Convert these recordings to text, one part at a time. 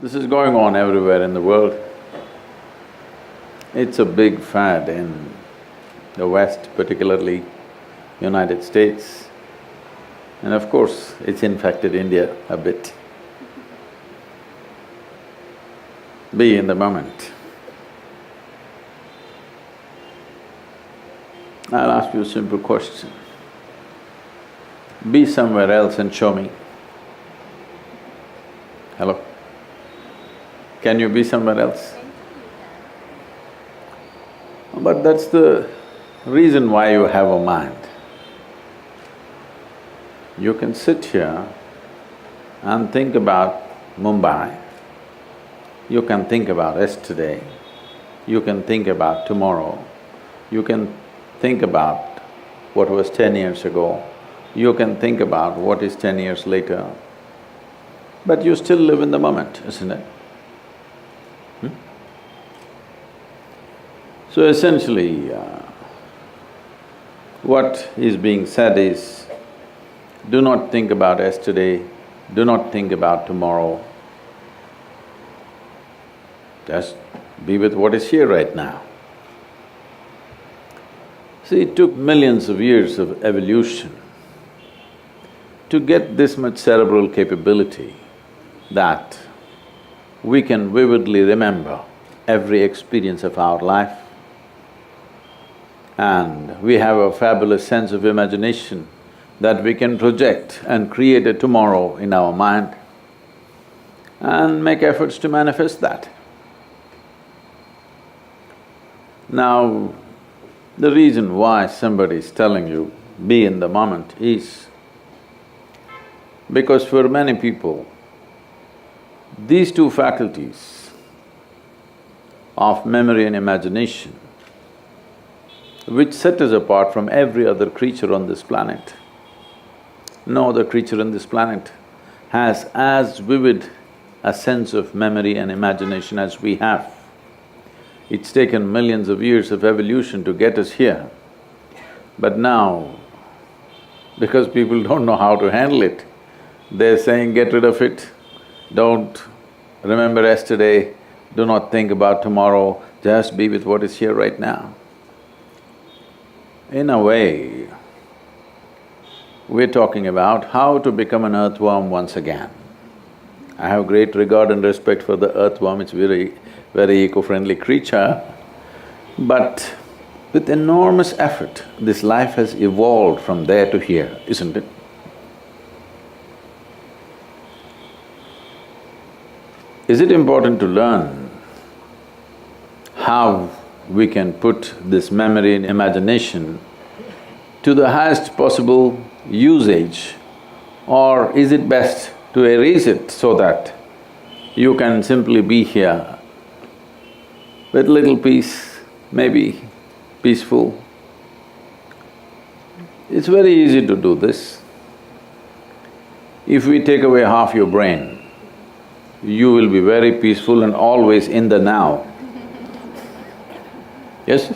This is going on everywhere in the world. It's a big fad in the West, particularly United States. And of course, it's infected India a bit. Be in the moment. I'll ask you a simple question. Be somewhere else and show me. Hello? Can you be somewhere else? But that's the reason why you have a mind. You can sit here and think about Mumbai, you can think about yesterday, you can think about tomorrow, you can think about what was 10 years ago, you can think about what is 10 years later, but you still live in the moment, isn't it? So essentially, what is being said is, do not think about yesterday, do not think about tomorrow. Just be with what is here right now. See, it took millions of years of evolution to get this much cerebral capability that we can vividly remember every experience of our life, and we have a fabulous sense of imagination that we can project and create a tomorrow in our mind and make efforts to manifest that. Now, the reason why somebody is telling you, be in the moment is because for many people, these two faculties of memory and imagination, which set us apart from every other creature on this planet. No other creature on this planet has as vivid a sense of memory and imagination as we have. It's taken millions of years of evolution to get us here, but now, because people don't know how to handle it, they're saying, get rid of it, don't remember yesterday, do not think about tomorrow, just be with what is here right now. In a way, we're talking about how to become an earthworm once again. I have great regard and respect for the earthworm, it's very eco-friendly creature, but with enormous effort, this life has evolved from there to here, isn't it? Is it important to learn how we can put this memory and imagination to the highest possible usage, or is it best to erase it so that you can simply be here with little peace, maybe peaceful? It's very easy to do this. If we take away half your brain, you will be very peaceful and always in the now. Yes?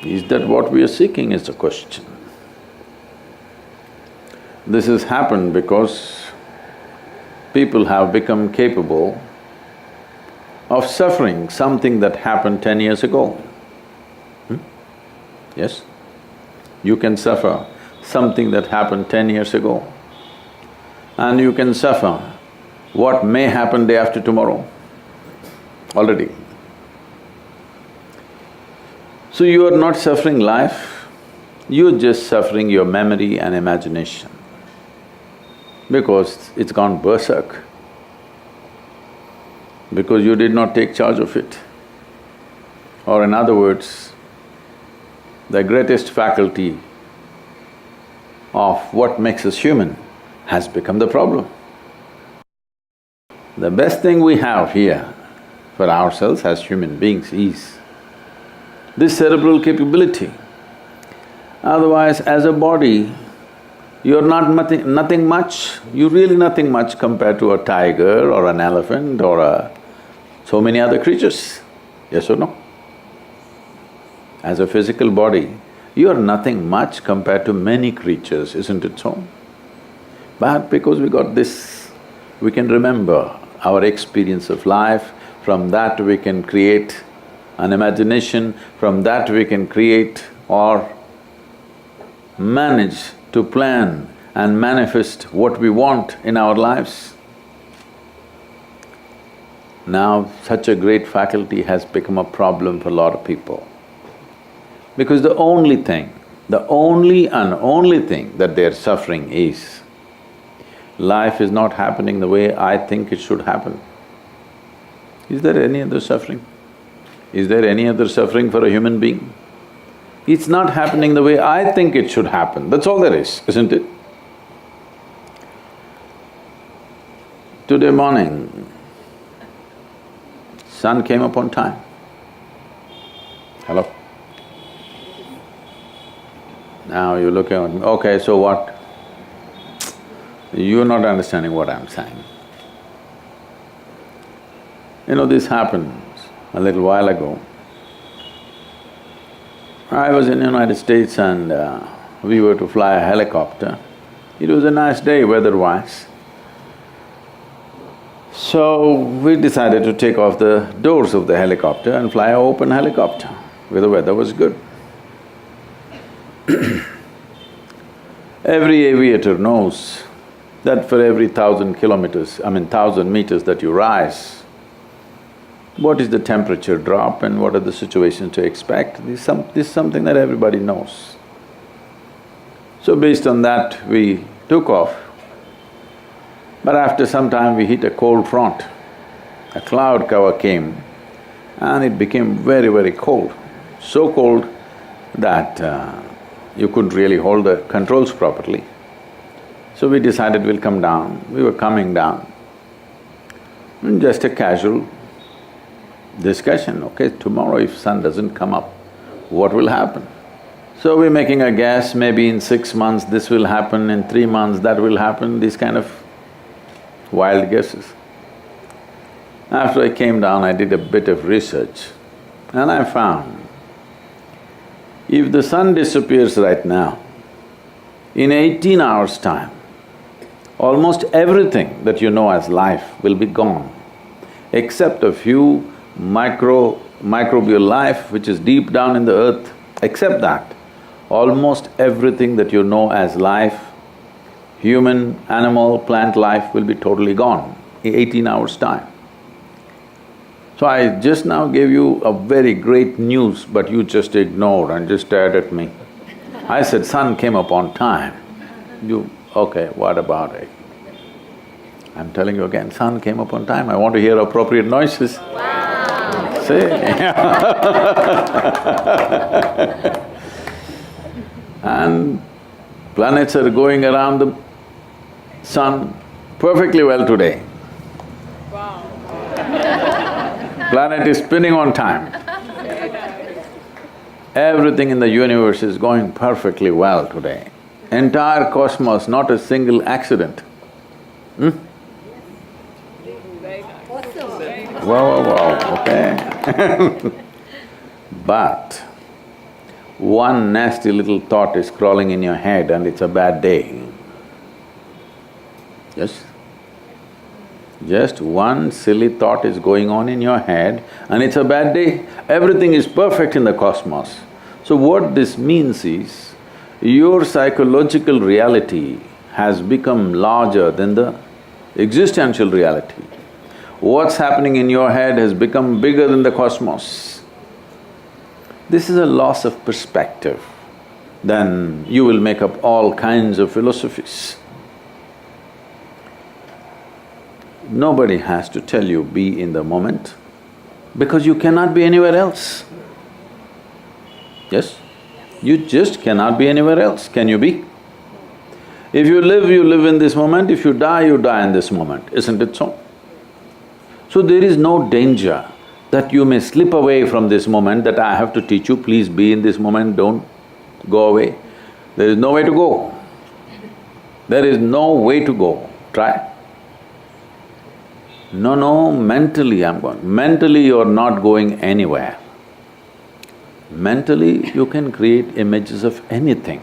Is that what we are seeking is the question. This has happened because people have become capable of suffering something that happened 10 years ago. Yes? You can suffer something that happened 10 years ago, and you can suffer what may happen day after tomorrow already. So you are not suffering life, you're just suffering your memory and imagination because it's gone berserk, because you did not take charge of it. Or in other words, the greatest faculty of what makes us human has become the problem. The best thing we have here for ourselves as human beings is this cerebral capability. Otherwise, as a body, you're nothing much, you're really nothing much compared to a tiger or an elephant or so many other creatures, yes or no? As a physical body, you're nothing much compared to many creatures, isn't it so? But because we got this we can remember our experience of life, from that we can create an imagination, from that we can create or manage to plan and manifest what we want in our lives. Now, such a great faculty has become a problem for a lot of people. Because the only thing that they're suffering is, life is not happening the way I think it should happen. Is there any other suffering? Is there any other suffering for a human being? It's not happening the way I think it should happen, that's all there is, isn't it? Today morning, sun came up on time. Hello? Now you're looking at me, okay, so what? You're not understanding what I'm saying. You know, this happened a little while ago. I was in the United States and we were to fly a helicopter. It was a nice day weather-wise. So we decided to take off the doors of the helicopter and fly an open helicopter, where the weather was good. Every aviator knows that for every 1,000 meters that you rise, what is the temperature drop and what are the situations to expect, this is something that everybody knows. So based on that, we took off. But after some time we hit a cold front. A cloud cover came and it became very, very cold. So cold that you couldn't really hold the controls properly. So we decided we'll come down. We were coming down. And just a casual discussion, okay, tomorrow if sun doesn't come up, what will happen? So we're making a guess, maybe in 6 months this will happen, in 3 months that will happen, these kind of wild guesses. After I came down, I did a bit of research and I found if the sun disappears right now, in 18 hours' time, almost everything that you know as life will be gone, except a few microbial life which is deep down in the earth. Except that, almost everything that you know as life, human, animal, plant life will be totally gone in 18 hours' time. So I just now gave you a very great news, but you just ignored and just stared at me. I said, sun came up on time. You… okay, what about it? I'm telling you again, sun came up on time, I want to hear appropriate noises. Wow. See? And planets are going around the sun perfectly well today. Wow. Planet is spinning on time. Everything in the universe is going perfectly well today. Entire cosmos, not a single accident. Wow, okay. But one nasty little thought is crawling in your head and it's a bad day. Yes? Just one silly thought is going on in your head and it's a bad day. Everything is perfect in the cosmos. So what this means is, your psychological reality has become larger than the existential reality. What's happening in your head has become bigger than the cosmos. This is a loss of perspective. Then you will make up all kinds of philosophies. Nobody has to tell you be in the moment, because you cannot be anywhere else. Yes? You just cannot be anywhere else, can you be? If you live in this moment, if you die in this moment, isn't it so? So there is no danger that you may slip away from this moment, that I have to teach you, please be in this moment, don't go away. There is no way to go. There is no way to go. Try. No, mentally I'm going. Mentally you're not going anywhere. Mentally you can create images of anything.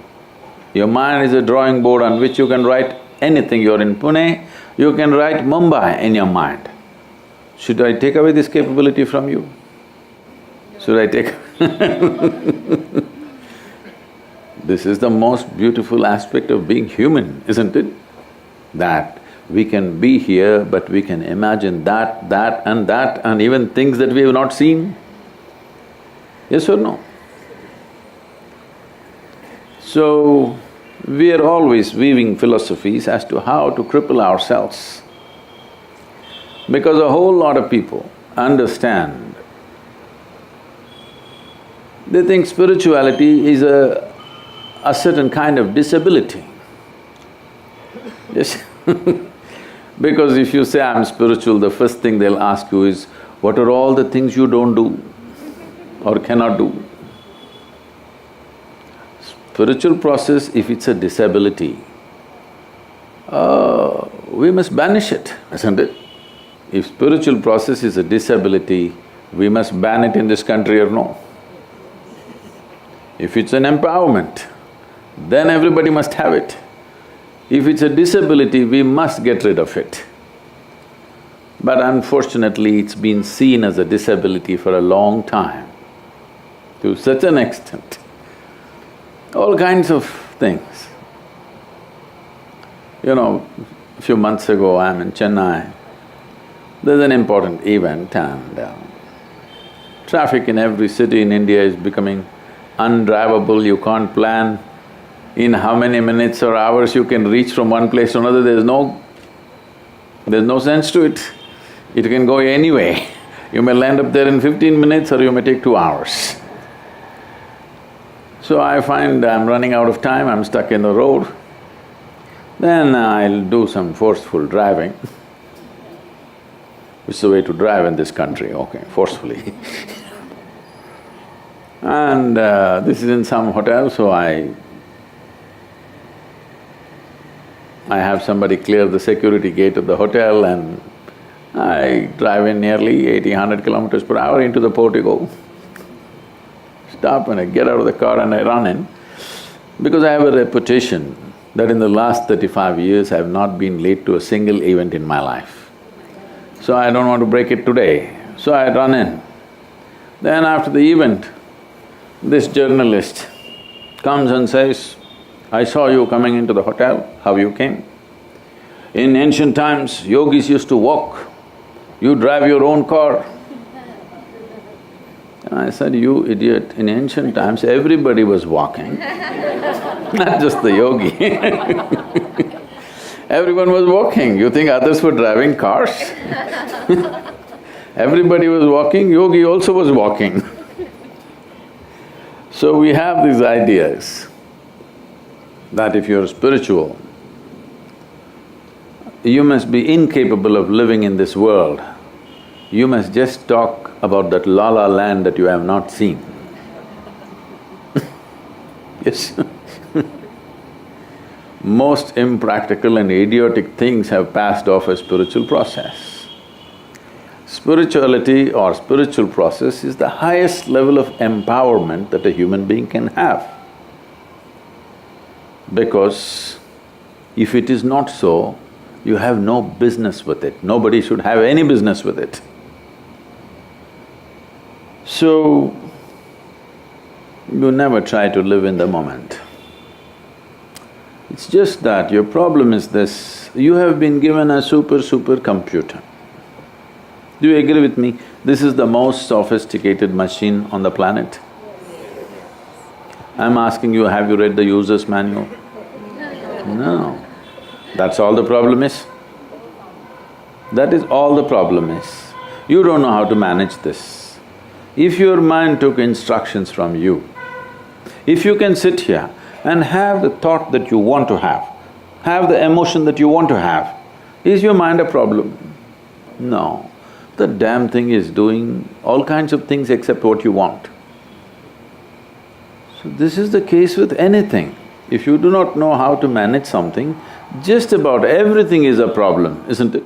Your mind is a drawing board on which you can write anything. You're in Pune, you can write Mumbai in your mind. Should I take away this capability from you? Should I take… This is the most beautiful aspect of being human, isn't it? That we can be here, but we can imagine that, and even things that we have not seen. Yes or no? So, we are always weaving philosophies as to how to cripple ourselves. Because a whole lot of people understand, they think spirituality is a certain kind of disability. Yes because if you say, I'm spiritual, the first thing they'll ask you is, what are all the things you don't do or cannot do? Spiritual process, if it's a disability, we must banish it, isn't it? If spiritual process is a disability, we must ban it in this country or no? If it's an empowerment, then everybody must have it. If it's a disability, we must get rid of it. But unfortunately, it's been seen as a disability for a long time, to such an extent. All kinds of things. You know, a few months ago, I'm in Chennai. There's an important event and traffic in every city in India is becoming undrivable, you can't plan in how many minutes or hours you can reach from one place to another, there's no sense to it. It can go anyway. You may land up there in 15 minutes or you may take 2 hours. So I find I'm running out of time, I'm stuck in the road. Then I'll do some forceful driving. Which is the way to drive in this country, okay, forcefully and this is in some hotel, so I have somebody clear the security gate of the hotel and I drive in nearly 80–100 kilometers per hour into the portico. Stop and I get out of the car and I run in. Because I have a reputation that in the last 35 years I have not been late to a single event in my life. So I don't want to break it today, so I run in. Then after the event, this journalist comes and says, I saw you coming into the hotel, how you came? In ancient times, yogis used to walk, you drive your own car. And I said, you idiot, in ancient times everybody was walking, not just the yogi Everyone was walking, you think others were driving cars? Everybody was walking, yogi also was walking So we have these ideas that if you're spiritual, you must be incapable of living in this world. You must just talk about that la-la land that you have not seen. Yes Most impractical and idiotic things have passed off as spiritual process. Spirituality or spiritual process is the highest level of empowerment that a human being can have. Because if it is not so, you have no business with it, nobody should have any business with it. So, you never try to live in the moment. It's just that your problem is this, you have been given a super computer. Do you agree with me? This is the most sophisticated machine on the planet. I'm asking you, have you read the user's manual? No. That's all the problem is. That is all the problem is. You don't know how to manage this. If your mind took instructions from you, if you can sit here and have the thought that you want to have the emotion that you want to have, is your mind a problem? No. The damn thing is doing all kinds of things except what you want. So this is the case with anything. If you do not know how to manage something, just about everything is a problem, isn't it?